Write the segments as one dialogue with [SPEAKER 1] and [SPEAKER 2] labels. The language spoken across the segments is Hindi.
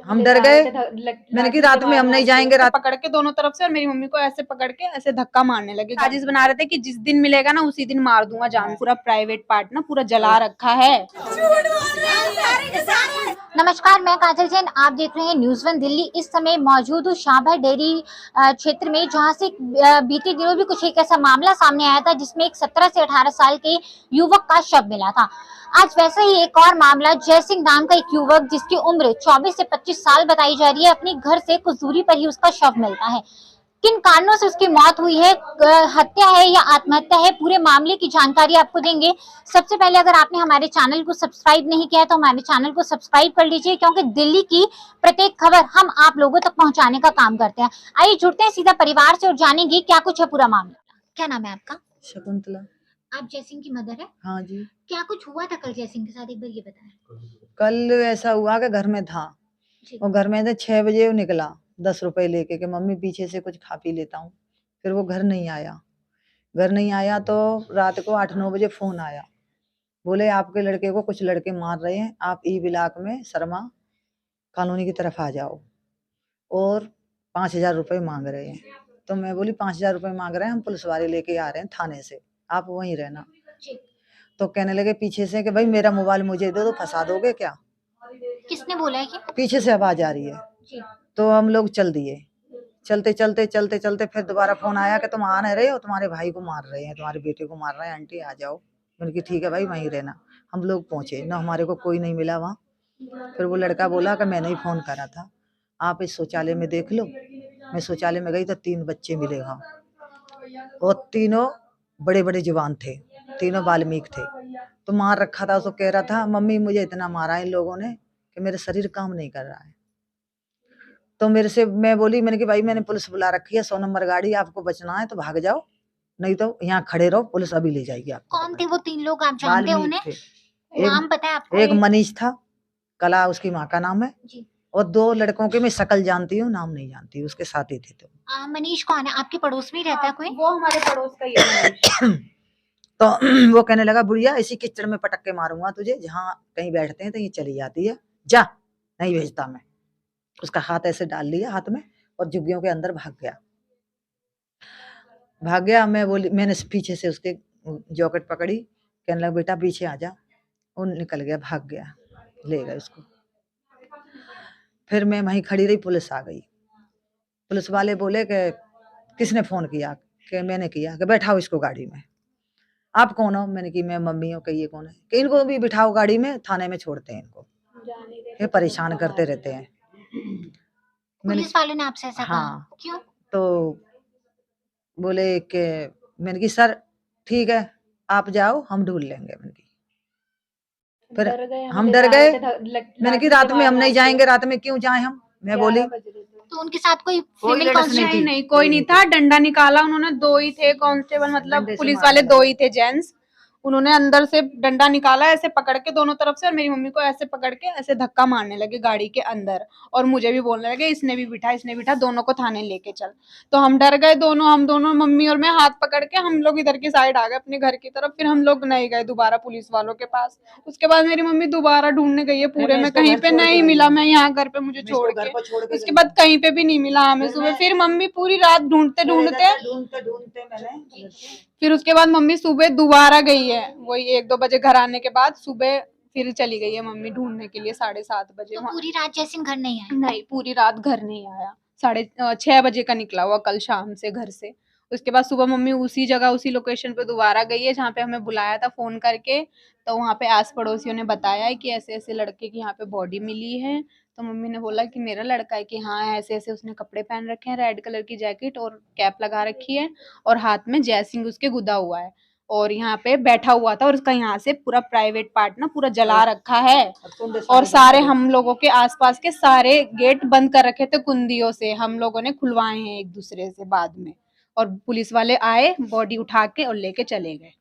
[SPEAKER 1] हम डर गए। मैंने कि रात में हम नहीं जाएंगे। रात पकड़ के दोनों तरफ से और मेरी मम्मी को ऐसे पकड़ के ऐसे धक्का मारने लगे। साजिश बना रहे थे कि जिस दिन मिलेगा ना उसी दिन मार दूंगा जान। पूरा प्राइवेट पार्ट ना पूरा जला रखा है।
[SPEAKER 2] नमस्कार, मैं काजल जैन, आप देख रहे हैं न्यूज़ वन दिल्ली। इस समय मौजूद हूँ शाहबाद डेयरी क्षेत्र में, जहां से बीते दिनों भी कुछ एक ऐसा मामला सामने आया था जिसमें एक 17 से 18 साल के युवक का शव मिला था। आज वैसा ही एक और मामला, जय सिंह नाम का एक युवक जिसकी उम्र 24 से 25 साल बताई जा रही है, अपने घर से कुछ दूरी पर ही उसका शव मिलता है। किन कारणों से उसकी मौत हुई है, हत्या है या आत्महत्या है, पूरे मामले की जानकारी आपको देंगे। सबसे पहले अगर आपने हमारे चैनल को सब्सक्राइब नहीं किया तो हमारे चैनल को सब्सक्राइब कर लीजिए, क्योंकि दिल्ली की प्रत्येक खबर हम आप लोगों तक पहुंचाने का काम करते हैं। आइए जुड़ते हैं सीधा परिवार से और जानेंगे क्या कुछ है पूरा मामला। क्या नाम है आपका?
[SPEAKER 1] शकुंतला।
[SPEAKER 2] आप जय सिंह की मदर है?
[SPEAKER 1] हाँ जी।
[SPEAKER 2] क्या कुछ हुआ था कल जय सिंह के साथ, एक बार ये बताएं।
[SPEAKER 1] कल ऐसा हुआ कि घर में था, वो घर में से 6 बजे वो निकला 10 रुपए लेके कि मम्मी पीछे से कुछ खा पी लेता हूँ। फिर वो घर नहीं आया तो रात को 8-9 बजे फोन आया, बोले आपके लड़के को कुछ लड़के मार रहे हैं, आप ई ब्लॉक में शर्मा कॉलोनी की तरफ आ जाओ और 5,000 रुपए मांग रहे हैं। तो मैं बोली 5,000 रुपए मांग रहे हैं, हम पुलिस वाले लेके आ रहे हैं थाने से, आप वहीं रहना। तो कहने लगे पीछे से कि भाई मेरा मोबाइल मुझे दो, तो फंसा दोगे क्या?
[SPEAKER 2] किसने बोला है कि?
[SPEAKER 1] पीछे से आवाज आ रही है। तो हम लोग चल दिए। चलते फिर दोबारा फोन आया कि तुम आ नहीं रहे हो, तुम्हारे भाई को मार रहे हैं, तुम्हारे बेटे को मार रहे हैं, आंटी आ जाओ। मैंने कहा ठीक है भाई वहीं रहना। हम लोग पहुंचे ना, हमारे को कोई नहीं मिला वहाँ। फिर वो लड़का बोला कि मैंने ही फोन करा था, आप इस शौचालय में देख लो। मैं शौचालय में गई तो 3 बच्चे मिले वहाँ, और तीनों बड़े बड़े जवान थे, तीनों वाल्मीकि थे। तो मार रखा था, उसको कह रहा था मम्मी मुझे इतना मारा इन लोगों ने कि मेरा शरीर काम नहीं कर रहा है। तो मेरे से मैं बोली, मैंने कि भाई मैंने पुलिस बुला रखी है, 100 नंबर गाड़ी, आपको बचना है तो भाग जाओ, नहीं तो यहाँ खड़े रहो, पुलिस अभी ले जाएगी आपको।
[SPEAKER 2] कौन थे वो 3 लोग, आप जानते हैं उन्हें? नाम पता है आपको?
[SPEAKER 1] एक मनीष था, कला उसकी माँ का नाम है जी। और 2 लड़कों के मैं शकल जानती हूँ, नाम नहीं जानती, उसके साथ ही थे। तो
[SPEAKER 2] मनीष कौन है? आपके पड़ोस में ही रहता है कोई?
[SPEAKER 3] वो हमारे पड़ोस का ही है।
[SPEAKER 1] तो वो कहने लगा बुढ़िया इसी कीचड़ में पटक के मारूंगा तुझे, जहाँ कहीं बैठते हैं तो ये चली जाती है, जा, नहीं भेजता मैं। उसका हाथ ऐसे डाल लिया हाथ में और झुग्गियों के अंदर भाग गया। मैं बोली, मैंने पीछे से उसके जॉकेट पकड़ी, कहने लगा बेटा पीछे आ जा। वो निकल गया, भाग गया, ले गए उसको। फिर मैं वहीं खड़ी रही, पुलिस आ गई। पुलिस वाले बोले कि किसने फोन किया? कि मैंने किया। कि बैठाओ इसको गाड़ी में। आप कौन हो? मैंने की मैं मम्मी हूँ। कि ये कौन है? कि इनको भी बिठाओ गाड़ी में, थाने में छोड़ते हैं इनको, ये परेशान करते रहते हैं।
[SPEAKER 2] पुलिस वालों ने आपसे ऐसा कहा? क्यों?
[SPEAKER 1] तो बोले कि मैंने की सर ठीक है आप जाओ, हम ढूंढ लेंगे। मैंने की फिर हम डर गए। मैंने की रात में हम नहीं जाएंगे, रात में क्यों जाए हम? मैं बोली।
[SPEAKER 2] तो उनके साथ कोई फीमेल
[SPEAKER 3] कांस्टेबल नहीं, कोई नहीं था। डंडा निकाला उन्होंने, 2 ही थे कांस्टेबल, मतलब पुलिस वाले 2 ही थे जेंट्स। उन्होंने अंदर से डंडा निकाला, ऐसे पकड़ के दोनों तरफ से, और मेरी मम्मी को ऐसे पकड़ के ऐसे धक्का मारने लगे गाड़ी के अंदर, और मुझे भी बोलने लगे इसने भी बिठा, दोनों को थाने लेके चल। तो हम डर गए दोनों, हम दोनों मम्मी और मैं हाथ पकड़ के हम लोग इधर की साइड आ गए अपने घर की तरफ। फिर हम लोग नहीं गए दोबारा पुलिस वालों के पास। उसके बाद मेरी मम्मी दोबारा ढूंढने गई है पूरे में, कहीं पे नहीं मिला। मैं यहाँ घर पे मुझे छोड़ के, उसके बाद कहीं पे भी नहीं मिला हमें सुबह। फिर मम्मी पूरी रात ढूंढते फिर उसके बाद मम्मी सुबह दोबारा गई है, वही 1-2 बजे घर आने के बाद सुबह फिर चली गई है मम्मी ढूंढने के लिए 7:30 बजे।
[SPEAKER 2] तो पूरी रात जय सिंह घर नहीं आया?
[SPEAKER 3] नहीं, पूरी रात घर नहीं आया। 6:30 बजे का निकला हुआ कल शाम से घर से। उसके बाद सुबह मम्मी उसी जगह उसी लोकेशन पे दोबारा गई है जहाँ पे हमें बुलाया था फोन करके। तो वहाँ पे आस पड़ोसियों ने बताया है कि ऐसे ऐसे लड़के की यहाँ पे बॉडी मिली है। तो मम्मी ने बोला कि मेरा लड़का है, कि हाँ ऐसे ऐसे उसने कपड़े पहन रखे हैं, रेड कलर की जैकेट और कैप लगा रखी है, और हाथ में जय सिंह उसके गुदा हुआ है, और यहाँ पे बैठा हुआ था, और उसका यहाँ से पूरा प्राइवेट पार्ट ना पूरा जला रखा है। और सारे हम लोगों के आसपास के सारे गेट बंद कर रखे थे कुंदियों से, हम लोगों ने खुलवाए हैं एक दूसरे से बाद में। और पुलिस वाले आए, बॉडी उठा के और लेके चले गए।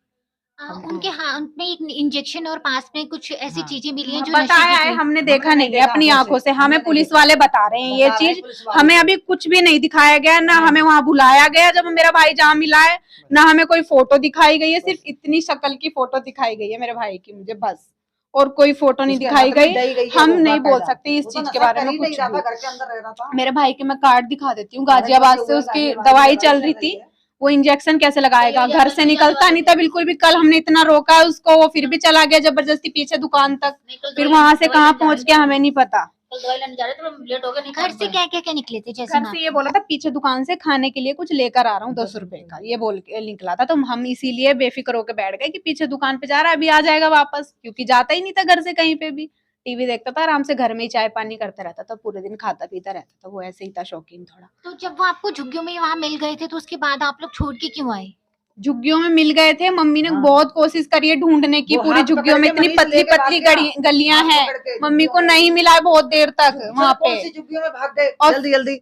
[SPEAKER 2] उनके हाथ में एक इंजेक्शन और पास में कुछ ऐसी चीजें मिली हैं जो
[SPEAKER 3] बताया है, हमने देखा नहीं है अपनी आंखों से, हमें पुलिस वाले बता रहे हैं ये चीज। हमें अभी कुछ भी नहीं दिखाया गया, ना हमें वहाँ बुलाया गया जब मेरा भाई जहाँ मिला है, ना हमें कोई फोटो दिखाई गई है। सिर्फ इतनी शक्ल की फोटो दिखाई गई है मेरे भाई की मुझे, बस। और कोई फोटो नहीं
[SPEAKER 1] उसके
[SPEAKER 3] दिखाई
[SPEAKER 1] हाथ में
[SPEAKER 3] गई।
[SPEAKER 1] गई है
[SPEAKER 3] हम
[SPEAKER 1] वो
[SPEAKER 3] नहीं बोल
[SPEAKER 1] बाकायदा।
[SPEAKER 3] सकते इस
[SPEAKER 1] वो तो
[SPEAKER 3] चीज के
[SPEAKER 1] नशा
[SPEAKER 3] बारे
[SPEAKER 1] कर
[SPEAKER 3] में
[SPEAKER 1] ही नहीं
[SPEAKER 3] कुछ
[SPEAKER 1] रहा था,
[SPEAKER 3] भी।
[SPEAKER 1] घर के अंदर रह रहा था।
[SPEAKER 3] मेरे भाई के मैं कार्ड दिखा देती हूँ,
[SPEAKER 1] हमारे
[SPEAKER 3] गाजियाबाद
[SPEAKER 1] बच्चे
[SPEAKER 3] से
[SPEAKER 1] हुए,
[SPEAKER 3] उसकी
[SPEAKER 1] गाजियाबाद
[SPEAKER 3] दवाई
[SPEAKER 1] की
[SPEAKER 3] चल
[SPEAKER 1] दवाई
[SPEAKER 3] रही
[SPEAKER 1] चल
[SPEAKER 3] थी,
[SPEAKER 1] रही है।
[SPEAKER 3] वो इंजेक्शन कैसे लगाएगा, घर से निकलता नहीं था बिल्कुल भी। कल हमने इतना रोका उसको, वो फिर भी चला गया जबरदस्ती पीछे दुकान तक, फिर वहां से कहाँ पहुंच गया हमें नहीं पता।
[SPEAKER 2] दवाई लेने जा रहे थे, लेट हो गए। घर से क्या क्या क्या निकले थे? जैसे
[SPEAKER 3] घर से ये बोला था पीछे दुकान से खाने के लिए कुछ लेकर आ रहा हूँ 10 रुपए का, ये बोल के निकला था। तो हम इसीलिए बेफिक्र होकर बैठ गए कि पीछे दुकान पे जा रहा है, अभी आ जाएगा वापस, क्योंकि जाता ही नहीं था घर से कहीं पे भी। टीवी देखता था आराम से, घर में ही चाय पानी करता रहता था, पूरे दिन खाता पीता रहता था, वो ऐसे ही था शौकीन थोड़ा।
[SPEAKER 2] तो जब वो आपको झुग्गियों में वहां मिल गए थे तो उसके बाद आप लोग छोड़ के क्यों आए?
[SPEAKER 3] झुग्गियों में मिल गए थे, मम्मी ने
[SPEAKER 1] हाँ।
[SPEAKER 3] बहुत कोशिश करी है ढूंढने की,
[SPEAKER 1] वो
[SPEAKER 3] पूरी
[SPEAKER 1] हाथ
[SPEAKER 3] झुग्गियों
[SPEAKER 1] पकड़
[SPEAKER 3] में
[SPEAKER 1] के
[SPEAKER 3] इतनी
[SPEAKER 1] मनीष
[SPEAKER 3] पतली
[SPEAKER 1] लेके
[SPEAKER 3] पतली
[SPEAKER 1] भाग गया।
[SPEAKER 3] गलियां
[SPEAKER 1] हाथ
[SPEAKER 3] हैं,
[SPEAKER 1] पकड़ के
[SPEAKER 3] मम्मी को
[SPEAKER 1] झुग्गियों में।
[SPEAKER 3] नहीं मिला है बहुत देर तक वहां पे।
[SPEAKER 1] कौन सी झुग्गियों में भाग गए
[SPEAKER 3] और
[SPEAKER 1] जल्दी जल्दी,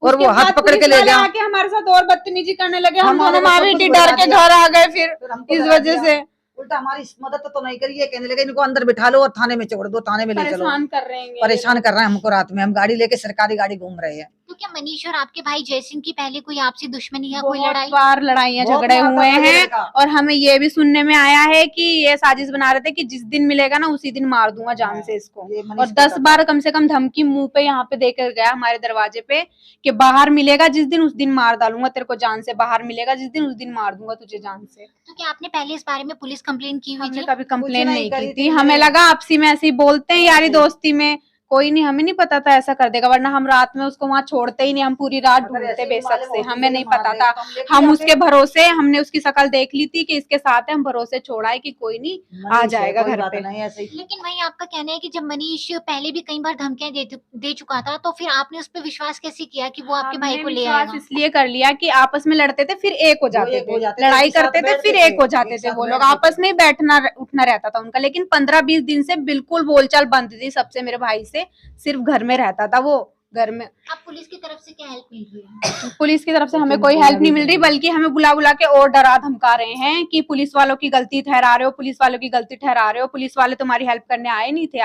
[SPEAKER 1] और
[SPEAKER 3] उसके
[SPEAKER 1] वो हाथ
[SPEAKER 3] बाद
[SPEAKER 1] पकड़ के
[SPEAKER 3] पुलिस
[SPEAKER 1] ले
[SPEAKER 3] वाले
[SPEAKER 1] गया।
[SPEAKER 3] आके हमारे साथ और बदतमीजी करने लगे, हम
[SPEAKER 1] हमारे
[SPEAKER 3] दोनों माँ
[SPEAKER 1] को सब
[SPEAKER 3] बेटी
[SPEAKER 1] कुछ
[SPEAKER 3] डर
[SPEAKER 1] बता
[SPEAKER 3] के
[SPEAKER 1] दिया।
[SPEAKER 3] घर आ गए फिर
[SPEAKER 1] फिर हमको
[SPEAKER 3] इस
[SPEAKER 1] डरा
[SPEAKER 3] वजह
[SPEAKER 1] दिया।
[SPEAKER 3] से।
[SPEAKER 1] उल्टा हमारी मदद तो नहीं करी है, कहने लगे इनको अंदर बिठा लो और थाने में छोड़ दो, थाने में ले चलो।
[SPEAKER 3] परेशान कर रहे हैं ये
[SPEAKER 1] परेशान
[SPEAKER 3] लोग।
[SPEAKER 1] कर रहे हैं हमको, रात में हम गाड़ी लेके सरकारी गाड़ी घूम रहे हैं।
[SPEAKER 2] तो क्या मनीष और आपके भाई जयसिंह की पहले कोई आपसी दुश्मनी या कोई
[SPEAKER 3] बहुत
[SPEAKER 2] लड़ाई?
[SPEAKER 3] बार लड़ाइयाँ
[SPEAKER 1] बहुत
[SPEAKER 3] झगड़े
[SPEAKER 1] मारता
[SPEAKER 3] हुए
[SPEAKER 1] था ये
[SPEAKER 3] हैं,
[SPEAKER 1] लड़का।
[SPEAKER 3] और हमें ये भी सुनने में आया है कि ये साजिश बना रहे थे कि जिस दिन मिलेगा ना उसी दिन मार दूंगा जान से इसको।
[SPEAKER 1] ये मनीष
[SPEAKER 3] और
[SPEAKER 1] कहता
[SPEAKER 3] 10
[SPEAKER 1] था।
[SPEAKER 3] बार कम से कम धमकी मुंह पे यहाँ पे देकर गया हमारे दरवाजे पे कि बाहर मिलेगा जिस दिन उस दिन मार डालूंगा तेरे को जान से, बाहर मिलेगा जिस दिन उस दिन मार दूंगा तुझे जान से।
[SPEAKER 2] तो क्या आपने पहले इस बारे में पुलिस कंप्लेन की हुई
[SPEAKER 3] हमने
[SPEAKER 2] थी?
[SPEAKER 3] कभी कंप्लेन
[SPEAKER 1] नहीं
[SPEAKER 3] नहीं
[SPEAKER 1] करी
[SPEAKER 3] की
[SPEAKER 1] थी
[SPEAKER 3] थी, हमें
[SPEAKER 1] मैंने।
[SPEAKER 3] लगा आपसी में ऐसे ही बोलते हैं यारी
[SPEAKER 1] ऐसे।
[SPEAKER 3] दोस्ती में, कोई नहीं, हमें नहीं पता था ऐसा कर देगा, वरना हम रात में उसको वहां छोड़ते ही नहीं, हम पूरी रात
[SPEAKER 1] अगर
[SPEAKER 3] ढूंढते
[SPEAKER 1] ऐसे ही
[SPEAKER 3] बेशक
[SPEAKER 1] मालूम
[SPEAKER 3] से,
[SPEAKER 1] होती
[SPEAKER 3] हमें
[SPEAKER 1] तो
[SPEAKER 3] नहीं
[SPEAKER 1] मार
[SPEAKER 3] पता
[SPEAKER 1] देगा
[SPEAKER 3] था।
[SPEAKER 1] तो लेके
[SPEAKER 3] हम
[SPEAKER 1] जाते।
[SPEAKER 3] उसके भरोसे, हमने उसकी शक्ल देख ली थी कि इसके साथ है, हम भरोसे छोड़ा है कि कोई नहीं आ
[SPEAKER 1] मनीष है,
[SPEAKER 3] जाएगा
[SPEAKER 1] कोई
[SPEAKER 3] घर
[SPEAKER 1] बात
[SPEAKER 3] पे।
[SPEAKER 1] नहीं, ऐसे ही।
[SPEAKER 2] लेकिन वही आपका कहना है कि जब मनीष पहले भी कई बार धमकियां दे चुका था, तो फिर आपने उस पर विश्वास कैसे किया कि वो आपके भाई
[SPEAKER 3] हमने
[SPEAKER 2] को ले
[SPEAKER 3] विश्वास
[SPEAKER 2] आएगा?
[SPEAKER 3] इसलिए कर लिया कि आपस में लड़ते थे फिर एक हो जाते
[SPEAKER 1] एक हो
[SPEAKER 3] थे,
[SPEAKER 1] जाते थे,
[SPEAKER 3] लड़ाई
[SPEAKER 1] एक साथ
[SPEAKER 3] करते थे
[SPEAKER 1] बैठते
[SPEAKER 3] फिर
[SPEAKER 1] थे,
[SPEAKER 3] एक हो जाते
[SPEAKER 1] एक
[SPEAKER 3] थे,
[SPEAKER 1] साथ
[SPEAKER 3] वो लोग
[SPEAKER 1] बैठते
[SPEAKER 3] आपस
[SPEAKER 1] थे।
[SPEAKER 3] में ही बैठना उठना रहता था उनका। लेकिन 15-20 दिन से बिल्कुल बोलचाल बंद थी सबसे, मेरे भाई से, सिर्फ घर में रहता था वो, घर में।
[SPEAKER 2] अब पुलिस की तरफ से क्या हेल्प मिल रही है?
[SPEAKER 3] पुलिस की तरफ से
[SPEAKER 1] कुछ
[SPEAKER 3] हमें
[SPEAKER 1] नहीं,
[SPEAKER 3] कोई
[SPEAKER 1] कोई
[SPEAKER 3] हेल्प नहीं
[SPEAKER 1] अभी
[SPEAKER 3] मिल रही,
[SPEAKER 1] नहीं।
[SPEAKER 3] बल्कि हमें बुला बुला के और डरा धमका रहे हैं कि पुलिस वालों की गलती ठहरा रहे हो, पुलिस वालों की गलती ठहरा रहे हो, पुलिस वाले तुम्हारी हेल्प करने आए नहीं थे,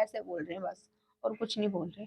[SPEAKER 3] ऐसे बोल रहे हैं बस, और कुछ नहीं बोल रहे।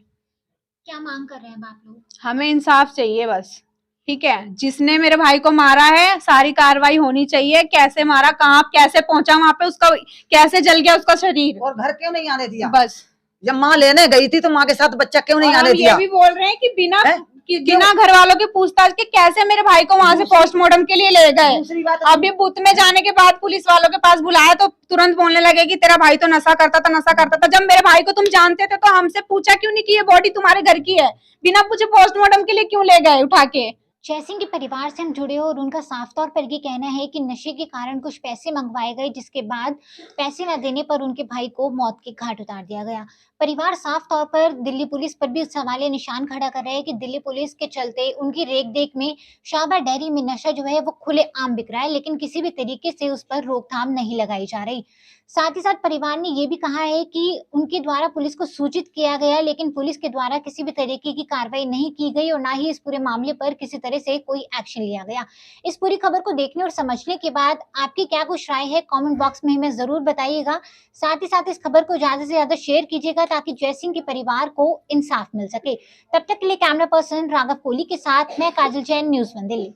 [SPEAKER 2] क्या मांग कर रहे हैं आप लोग?
[SPEAKER 3] हमें इंसाफ चाहिए बस, ठीक है। जिसने मेरे भाई को मारा है सारी कार्रवाई होनी चाहिए, कैसे मारा, कहाँ कैसे पहुंचा वहां पे, उसका कैसे जल गया उसका शरीर,
[SPEAKER 1] और घर क्यों नहीं आने दिया?
[SPEAKER 3] बस।
[SPEAKER 1] जब माँ लेने गई थी तो माँ के साथ बच्चा क्यों नहीं
[SPEAKER 3] और
[SPEAKER 1] आने
[SPEAKER 3] हम
[SPEAKER 1] दिया?
[SPEAKER 3] ये भी बोल रहे हैं कि
[SPEAKER 1] हैं?
[SPEAKER 3] बिना घर वालों की पूछताछ के कैसे मेरे भाई को वहां से
[SPEAKER 1] दूसरी-
[SPEAKER 3] पोस्टमार्टम के लिए ले गए।
[SPEAKER 1] दूसरी बात,
[SPEAKER 3] अभी बूथ में जाने के बाद पुलिस वालों के पास बुलाया तो तुरंत बोलने लगे कि तेरा भाई तो नशा करता था। जब मेरे भाई को तुम जानते थे तो हमसे पूछा क्यों नहीं कि ये बॉडी तुम्हारे घर की है, बिना पूछे पोस्टमार्टम के लिए क्यों ले गए उठा के।
[SPEAKER 2] जयसिंह के परिवार से हम जुड़े और उनका साफ तौर पर ये कहना है कि नशे के कारण कुछ पैसे मंगवाए गए, जिसके बाद पैसे न देने पर उनके भाई को मौत के घाट उतार दिया गया। परिवार साफ तौर पर दिल्ली पुलिस पर भी सवालिया निशान खड़ा कर रहे हैं कि दिल्ली पुलिस के चलते उनकी रेख देख में शाहबाद डेयरी में नशा जो है वो खुले आम बिक रहा है, लेकिन किसी भी तरीके से उस पर रोकथाम नहीं लगाई जा रही। साथ ही साथ परिवार ने ये भी कहा है कि उनके द्वारा पुलिस को सूचित किया गया, लेकिन पुलिस के द्वारा किसी भी तरीके की कार्रवाई नहीं की गई और ना ही इस पूरे मामले पर किसी तरह से कोई एक्शन लिया गया। इस पूरी खबर को देखने और समझने के बाद आपकी क्या कुछ राय है, कमेंट बॉक्स में हमें जरूर बताइएगा। साथ ही साथ इस खबर को ज्यादा से ज्यादा शेयर कीजिएगा ताकि जयसिंह के परिवार को इंसाफ मिल सके। तब तक के लिए कैमरा पर्सन राघव कोहली के साथ मैं काजल जैन, न्यूज़ 1 दिल्ली।